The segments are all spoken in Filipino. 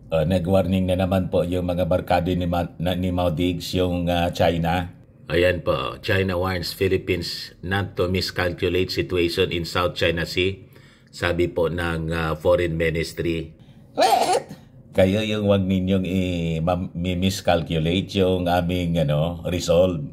Nag-warning na naman po yung mga barkado ni Mao Diggs, yung China. Ayan po, China warns Philippines not to miscalculate situation in South China Sea. Sabi po ng Foreign Ministry. What? Kayo yung wag ninyong i-miscalculate yung aming resolve.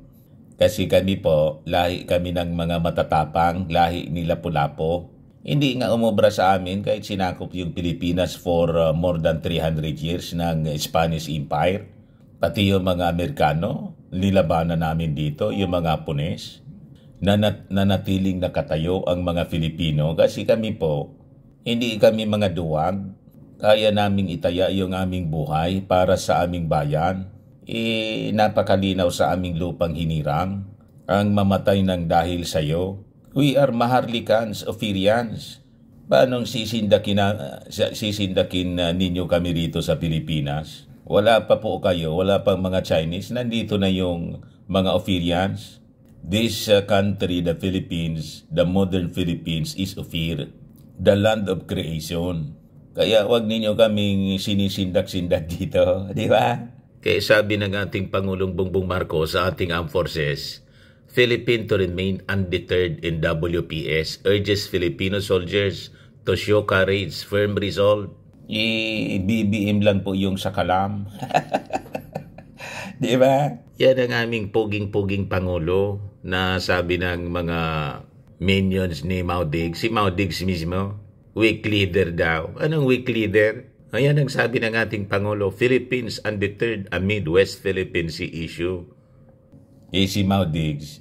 Kasi kami po, lahi kami ng mga matatapang, lahi ni Lapu-Lapu. Hindi nga umobra sa amin kahit sinakop yung Pilipinas for more than 300 years ng Spanish Empire. Pati yung mga Amerikano, nilabanan namin dito, yung mga Hapones. Nanatiling nakatayo ang mga Filipino kasi kami po, hindi kami mga duwag. Kaya naming itaya yung aming buhay para sa aming bayan. Napakalinaw sa aming lupang hinirang ang mamatay ng dahil sa'yo. We are Maharlikans, Ophirians. Paanong sisindakin ninyo kami rito sa Pilipinas? Wala pa po kayo, wala pang mga Chinese. Nandito na yung mga Ophirians. This country, the Philippines, the modern Philippines is Ophir, the land of creation. Kaya wag ninyo kaming sinisindak-sindak dito, di ba? Kaya sabi ng ating Pangulong Bongbong Marcos sa ating armed forces, Philippines to remain undeterred in WPS, urges Filipino soldiers to show courage, firm resolve. BBM lang po yung sakalam. Di ba? Yan ang aming puging-puging Pangulo na sabi ng mga minions ni Mao Diggs. Si Mao Diggs mismo, weak leader daw. Anong weak leader? Ayan ang sabi ng ating Pangulo, Philippines undeterred amid West Philippine Sea issue. Si Mao Diggs,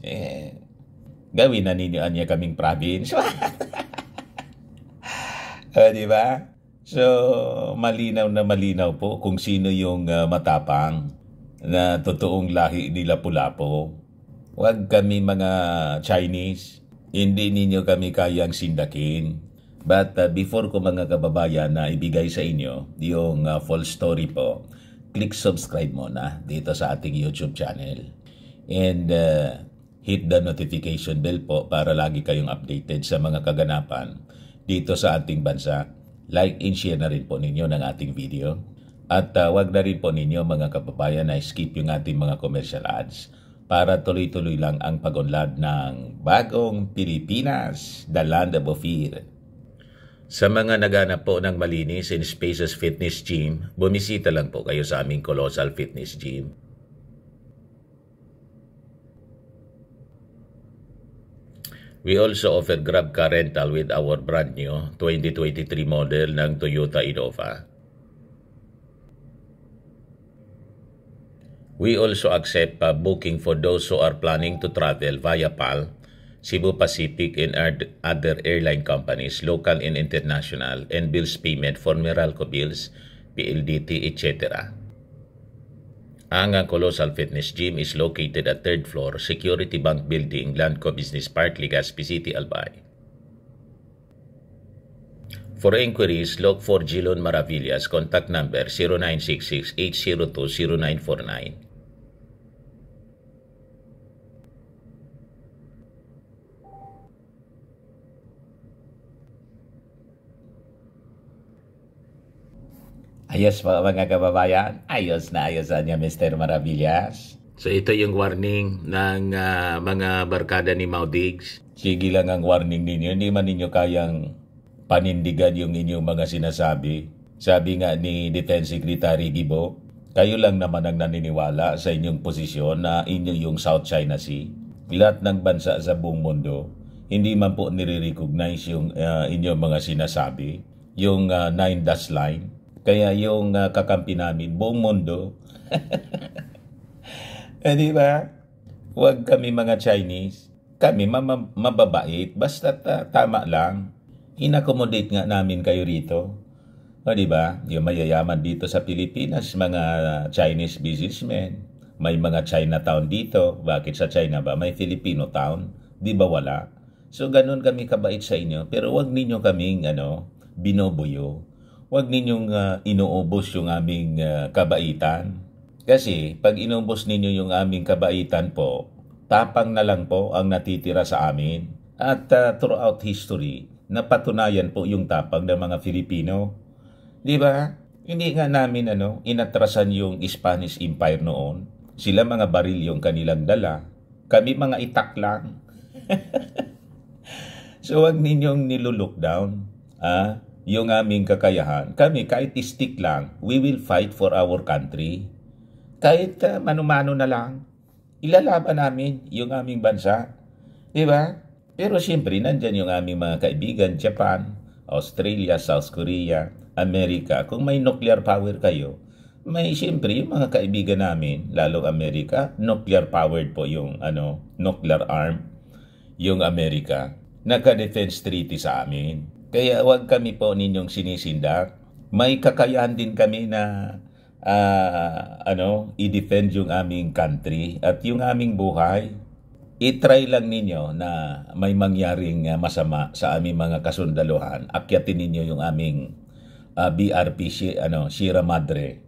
gawin na ninyo niya kaming province. Di ba? So, malinaw na malinaw po kung sino yung matapang na totoong lahi ni Lapu-Lapu. Huwag kami mga Chinese, hindi ninyo kami kayang sindakin. But before ko mga kababayan na ibigay sa inyo yung full story po, click subscribe muna dito sa ating YouTube channel. And hit the notification bell po para lagi kayong updated sa mga kaganapan dito sa ating bansa. Like and share na rin po ninyo ng ating video. At wag na rin po ninyo mga kababayan na skip yung ating mga commercial ads para tuloy-tuloy lang ang pag-unlad ng bagong Pilipinas, the land of Ophir. Sa mga naghanap po ng malinis and spacious fitness gym, bumisita lang po kayo sa aming Colossal Fitness Gym. We also offer Grab car rental with our brand new 2023 model ng Toyota Innova. We also accept booking for those who are planning to travel via PAL, Cebu Pacific and other airline companies, local and international, and bills payment for Meralco bills, PLDT, etc. Ang Colossal Fitness Gym is located at 3rd floor, Security Bank Building, Landco Business Park, Legazpi City, Albay. For inquiries, log for Gilon Maravillas, contact number 0966-802-0949. Ayos po mga kababayan, ayos na niya Mr. Maravillas. So ito yung warning ng mga barkada ni Mao Diggs. Sige lang ang warning ninyo, hindi man ninyo kayang panindigan yung inyong mga sinasabi. Sabi nga ni Defense Secretary Gibo, kayo lang naman ang naniniwala sa inyong posisyon na inyo yung South China Sea. Lahat ng bansa sa buong mundo, hindi man po nire-recognize yung inyong mga sinasabi, yung 9-dash line. Kaya yung kakampi namin, buong mundo. Di ba? Huwag kami mga Chinese. Kami mababait. Basta tama lang. Inakomodate nga namin kayo rito. Di ba? Yung mayayaman dito sa Pilipinas, mga Chinese businessmen. May mga Chinatown dito. Bakit sa China ba? May Filipino town. Di ba wala? So ganun kami kabait sa inyo. Pero huwag ninyo kaming binobuyo. Huwag ninyong inuubos yung aming kabaitan. Kasi pag inuubos ninyo yung aming kabaitan po, tapang na lang po ang natitira sa amin. At throughout history, napatunayan po yung tapang ng mga Filipino. Di ba? Hindi nga namin inatrasan yung Spanish Empire noon. Sila mga baril yung kanilang dala. Kami mga itak lang. So wag ninyong nilulookdown yung aming kakayahan. Kami kahit stick lang, we will fight for our country. Kahit mano-mano na lang, ilalaban namin yung aming bansa. Diba? Pero siyempre, nandyan yung aming mga kaibigan, Japan, Australia, South Korea, Amerika. Kung may nuclear power kayo, may siyempre yung mga kaibigan namin, lalo Amerika, nuclear powered po yung nuclear arm, yung Amerika. Naka-defense treaty sa amin. Kaya wag kami po ninyong sinisindak. May kakayahan din kami na i-defend yung aming country at yung aming buhay. I-try lang ninyo na may mangyaring masama sa aming mga kasundaluhan. Akyatin ninyo yung aming BRP Sierra Madre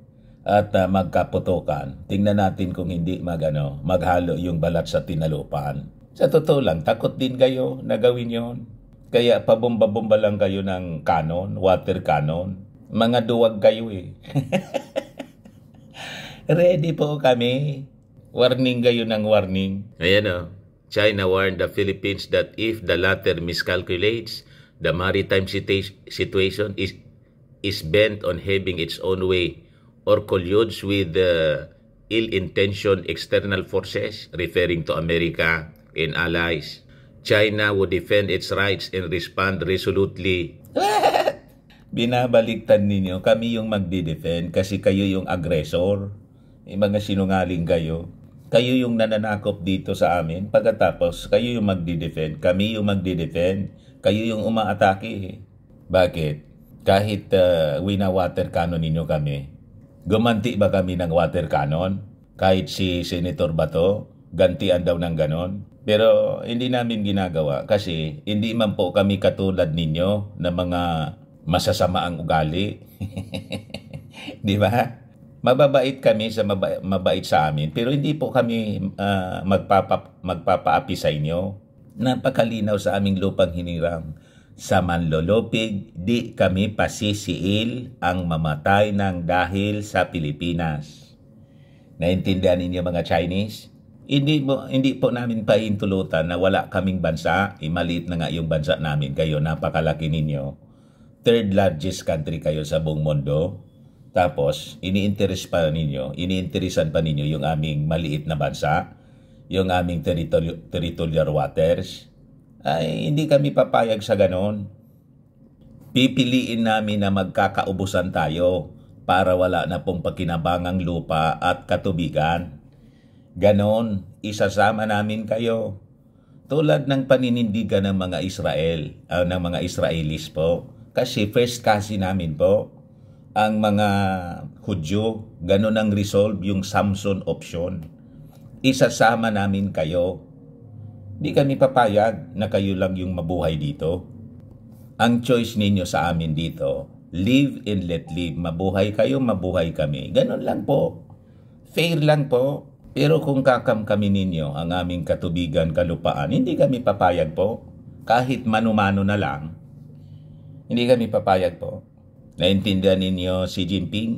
at magkaputukan. Tingnan natin kung hindi maghalo yung balat sa tinalupan. Sa totoo lang, takot din kayo na gawin yon. Kaya pabomba-bomba lang kayo ng cannon, water cannon. Mga duwag kayo eh. Ready po kami. Warning kayo ng warning. Ayan China warned the Philippines that if the latter miscalculates, the maritime situation is bent on having its own way or colludes with ill-intentioned external forces, referring to America and allies. China would defend its rights and respond resolutely. Binabaliktad ninyo, kami yung magdi-defend kasi kayo yung aggressor. Mga sinungaling kayo. Kayo yung nananakop dito sa amin. Pagkatapos, kayo yung magdi-defend. Kami yung magdi-defend. Kayo yung umaatake. Bakit? Kahit wina-water cannon ninyo kami, gumanti ba kami ng water cannon? Kahit si Senator Bato, gantian daw ng ganon. Pero hindi namin ginagawa kasi hindi man po kami katulad ninyo na mga masasama ang ugali. Di ba? Mababait kami sa mabait sa amin, pero hindi po kami magpapaapi sa inyo. Napakalinaw sa aming lupang hiniram. Sa manlolopig, di kami pasisiil ang mamatay ng dahil sa Pilipinas. Naintindihan ninyo mga Chinese? Hindi po namin pahintulutan na wala kaming bansa. Maliit na nga yung bansa namin. Kayo, napakalaki ninyo. Third largest country kayo sa buong mundo. Tapos, iniinteresan pa ninyo yung aming maliit na bansa, yung aming territorial waters. Ay, hindi kami papayag sa ganon. Pipiliin namin na magkakaubusan tayo para wala na pong pakinabangang lupa at katubigan. Ganon, isasama namin kayo. Tulad ng paninindigan ng mga ng mga Israelis po. Kasi first kasi namin po, ang mga Hudyo, ganon ang resolve yung Samson option. Isasama namin kayo. Di kami papayag na kayo lang yung mabuhay dito. Ang choice ninyo sa amin dito, live and let live. Mabuhay kayo, mabuhay kami. Ganon lang po. Fair lang po. Pero kung kami ninyo ang aming katubigan, kalupaan, hindi kami papayag po. Kahit mano-mano na lang, hindi kami papayag po. Naintindihan ninyo si Jinping?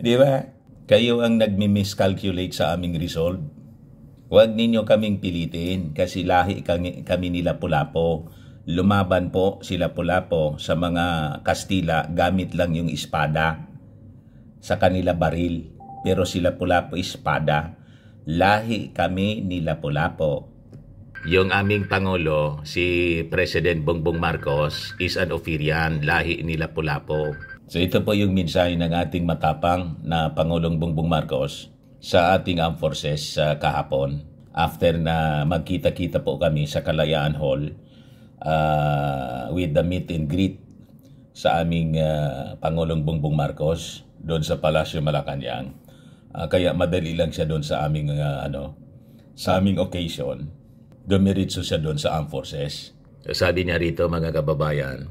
Di ba? Kayo ang nagmi-miscalculate sa aming resolve. Huwag ninyo kaming pilitin kasi lahi kami nila Pulapo. Lumaban po sila Pulapo sa mga Kastila gamit lang yung espada. Sa kanila baril. Pero sila Pulapo espada. Lahi kami nila Pulapo. Yung aming Pangulo, si President Bongbong Marcos, is an Ophirian, lahi nila Pulapo. So ito po yung mensahe ng ating matapang na Pangulong Bongbong Marcos sa ating armed forces kahapon. After na magkita-kita po kami sa Kalayaan Hall with the meet and greet sa aming Pangulong Bongbong Marcos doon sa Palasyo Malacanang. Kaya madali lang siya doon sa aming sa aming occasion. Dumiritso siya doon sa armed forces. Sabi niya rito mga kababayan,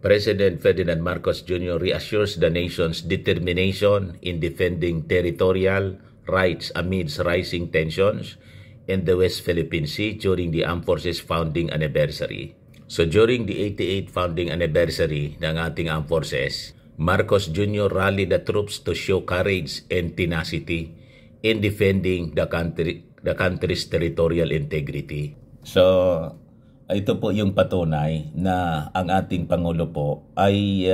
President Ferdinand Marcos Jr. reassures the nation's determination in defending territorial rights amidst rising tensions in the West Philippine Sea during the Armed Forces founding anniversary. So during the 88th founding anniversary ng ating armed forces, Marcos Jr. rallied the troops to show courage and tenacity in defending the country's territorial integrity. So, ito po yung patunay na ang ating Pangulo po ay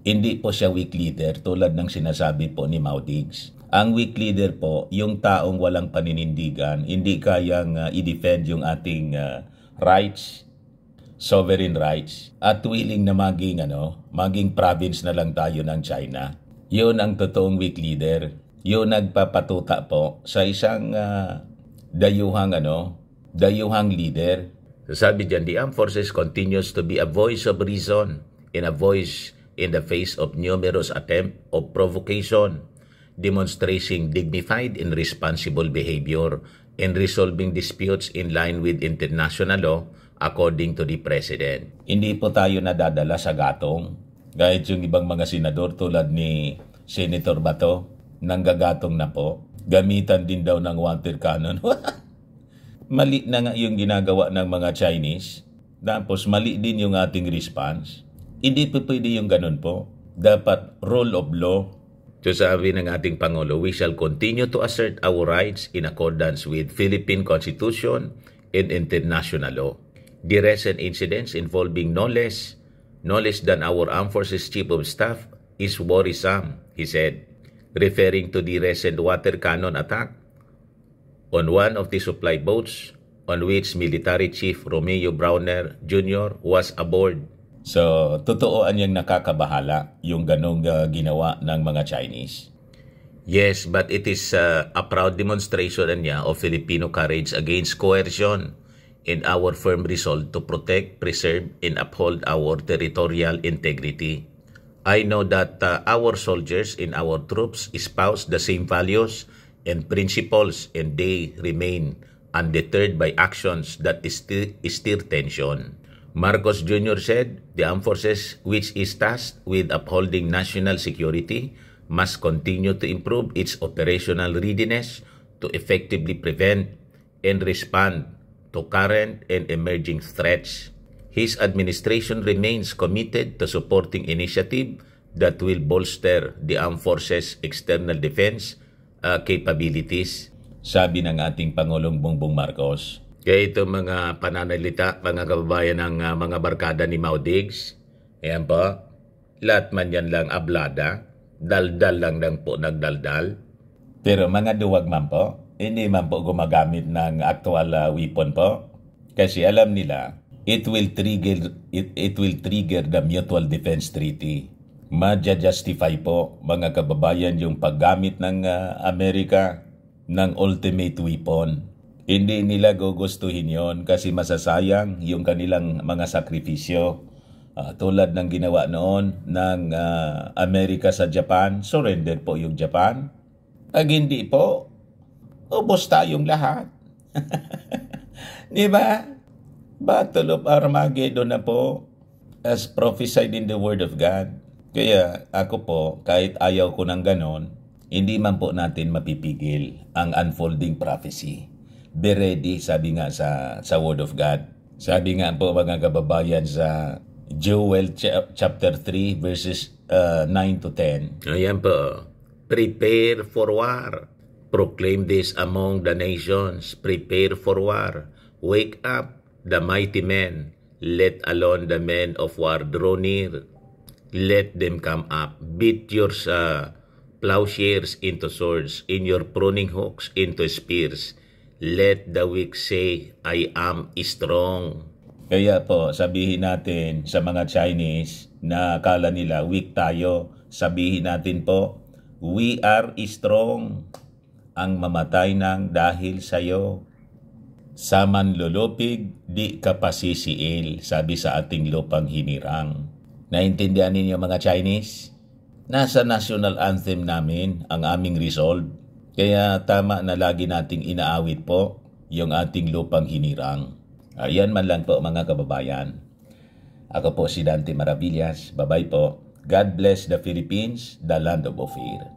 hindi po siya weak leader tulad ng sinasabi po ni Mau Diggs. Ang weak leader po, yung taong walang paninindigan, hindi kayang i-defend yung ating rights, sovereign rights, at willing na maging province na lang tayo ng China. Yun ang totoong weak leader. Yun nagpapatuta po sa isang dayuhang leader. Sabi dyan, the armed forces continues to be a voice of reason and a voice in the face of numerous attempts of provocation, demonstrating dignified and responsible behavior and resolving disputes in line with international law, according to the President. Hindi po tayo nadadala sa gatong. Kahit yung ibang mga senador tulad ni Senator Bato, nanggagatong na po. Gamitan din daw ng water cannon. Mali na nga yung ginagawa ng mga Chinese. Tapos mali din yung ating response. Hindi po pwede yung ganun po. Dapat rule of law. So sabi ng ating Pangulo, we shall continue to assert our rights in accordance with Philippine Constitution and international law. The recent incidents involving no less than our Armed Forces Chief of Staff is worrisome, he said, referring to the recent water cannon attack on one of the supply boats on which Military Chief Romeo Browner Jr. was aboard. So, totoo anyang nakakabahala yung ganong ginawa ng mga Chinese. Yes, but it is a proud demonstration niya of Filipino courage against coercion and our firm resolve to protect, preserve, and uphold our territorial integrity. I know that our soldiers and our troops espouse the same values and principles, and they remain undeterred by actions that stir tension. Marcos Jr. said, the armed forces, which is tasked with upholding national security, must continue to improve its operational readiness to effectively prevent and respond to current and emerging threats. His administration remains committed to supporting initiatives that will bolster the armed forces' external defense capabilities. Sabi ng ating Pangulong Bongbong Marcos. Kaya ito mga pananalita, mga kababayan ng mga barkada ni Mau Diggs, ayan po, lahat man yan lang ablada, daldal lang po nagdaldal. Pero mga duwag man po, hindi man po gumagamit ng actual weapon po. Kasi alam nila, it will trigger the Mutual Defense Treaty. Ma-justify po mga kababayan yung paggamit ng Amerika ng ultimate weapon. Hindi nila gugustuhin yon kasi masasayang yung kanilang mga sakripisyo. Tulad ng ginawa noon ng Amerika sa Japan, surrender po yung Japan. Pag hindi po, ubos tayong lahat. Di ba? Battle of Armageddon na po as prophesied in the Word of God. Kaya ako po, kahit ayaw ko ng ganon, hindi man po natin mapipigil ang unfolding prophecy. Be ready, sabi nga sa Word of God. Sabi nga po mga kababayan sa Joel chapter 3 verses 9 to 10. Ayan po. Prepare for war. Proclaim this among the nations. Prepare for war. Wake up, the mighty men. Let alone the men of war draw near. Let them come up. Beat your plowshares into swords, in your pruning hooks into spears. Let the weak say, I am strong. Kaya po, sabihin natin sa mga Chinese na akala nila weak tayo, sabihin natin po, we are strong. Ang mamatay nang dahil sa'yo. Sa manlulupig, di ka pasisiil, sabi sa ating lupang hinirang. Naintindihan ninyo mga Chinese? Nasa national anthem namin ang aming resolve. Kaya tama na lagi nating inaawit po yung ating lupang hinirang. Ayan man lang po mga kababayan. Ako po si Dante Maravillas. Bye-bye po. God bless the Philippines, the land of Ophir.